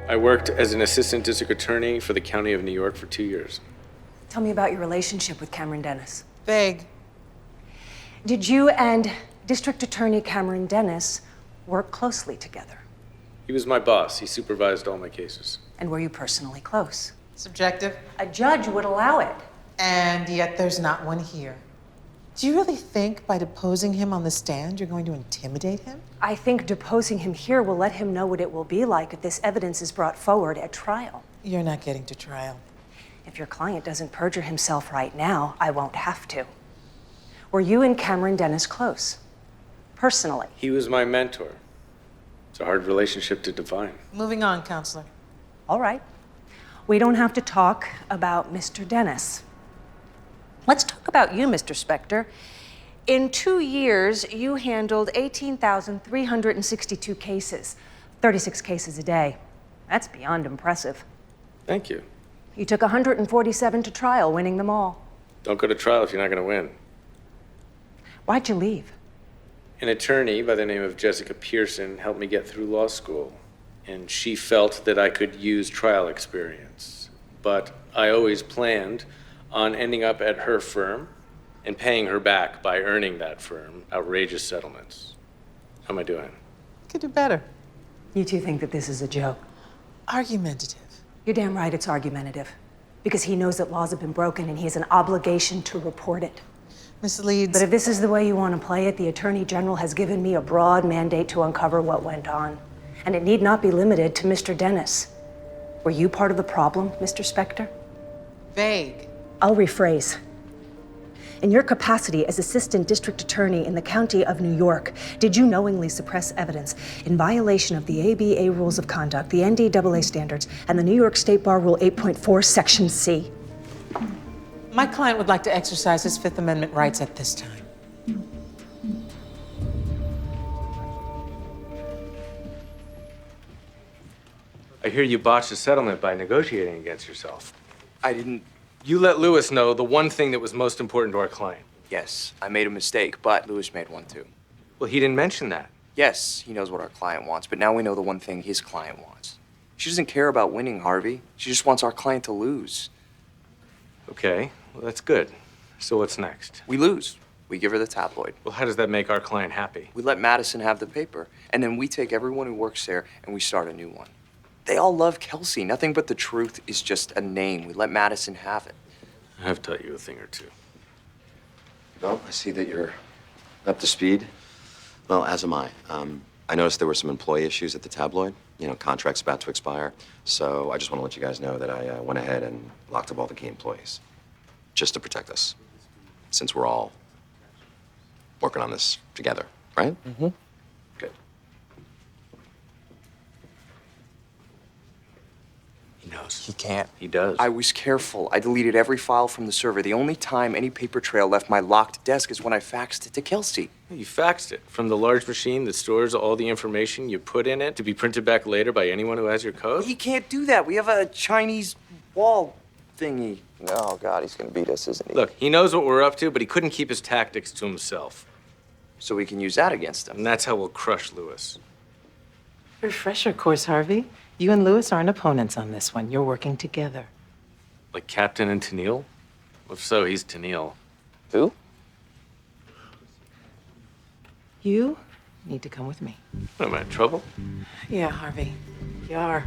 I worked as an assistant district attorney for the County of New York for 2 years. Tell me about your relationship with Cameron Dennis. Vague. Did you and District Attorney Cameron Dennis work closely together? He was my boss. He supervised all my cases. And were you personally close? Subjective. A judge would allow it. And yet there's not one here. Do you really think by deposing him on the stand you're going to intimidate him? I think deposing him here will let him know what it will be like if this evidence is brought forward at trial. You're not getting to trial. If your client doesn't perjure himself right now, I won't have to. Were you and Cameron Dennis close? Personally? He was my mentor. It's a hard relationship to define. Moving on, counselor. All right. We don't have to talk about Mr. Dennis. Let's talk about you, Mr. Spector. In 2 years, you handled 18,362 cases, 36 cases a day. That's beyond impressive. Thank you. You took 147 to trial, winning them all. Don't go to trial if you're not going to win. Why'd you leave? An attorney by the name of Jessica Pearson helped me get through law school, and she felt that I could use trial experience. But I always planned on ending up at her firm and paying her back by earning that firm outrageous settlements. How am I doing? Could do better. You two think that this is a joke. Argumentative. You're damn right it's argumentative. Because he knows that laws have been broken and he has an obligation to report it. Misleads. But if this is the way you want to play it, the Attorney General has given me a broad mandate to uncover what went on. And it need not be limited to Mr. Dennis. Were you part of the problem, Mr. Spector? Vague. I'll rephrase. In your capacity as Assistant District Attorney in the County of New York, did you knowingly suppress evidence in violation of the ABA Rules of Conduct, the NDAA standards, and the New York State Bar Rule 8.4, Section C? My client would like to exercise his Fifth Amendment rights at this time. I hear you botched a settlement by negotiating against yourself. I didn't. You let Lewis know the one thing that was most important to our client. Yes, I made a mistake, but Lewis made one too. Well, he didn't mention that. Yes, he knows what our client wants, but now we know the one thing his client wants. She doesn't care about winning, Harvey. She just wants our client to lose. Okay, well, that's good. So what's next? We lose. We give her the tabloid. Well, how does that make our client happy? We let Madison have the paper, and then we take everyone who works there and we start a new one. They all love Kelsey. Nothing but the truth is just a name. We let Madison have it. I've taught you a thing or two. Well, I see that you're up to speed. Well, as am I. I noticed there were some employee issues at the tabloid. You know, contracts about to expire. So I just want to let you guys know that I went ahead and locked up all the key employees. Just to protect us. Since we're all working on this together, right? Mm-hmm. Good. He knows. He can't. He does. I was careful. I deleted every file from the server. The only time any paper trail left my locked desk is when I faxed it to Kelsey. You faxed it from the large machine that stores all the information you put in it to be printed back later by anyone who has your code? He can't do that. We have a Chinese wall thingy. Oh, God, he's going to beat us, isn't he? Look, he knows what we're up to, but he couldn't keep his tactics to himself. So we can use that against him. And that's how we'll crush Lewis. Refresher course, Harvey. You and Lewis aren't opponents on this one. You're working together. Like Captain and Tennille? If so, he's Tennille. Who? You need to come with me. Am I in trouble? Yeah, Harvey. You are.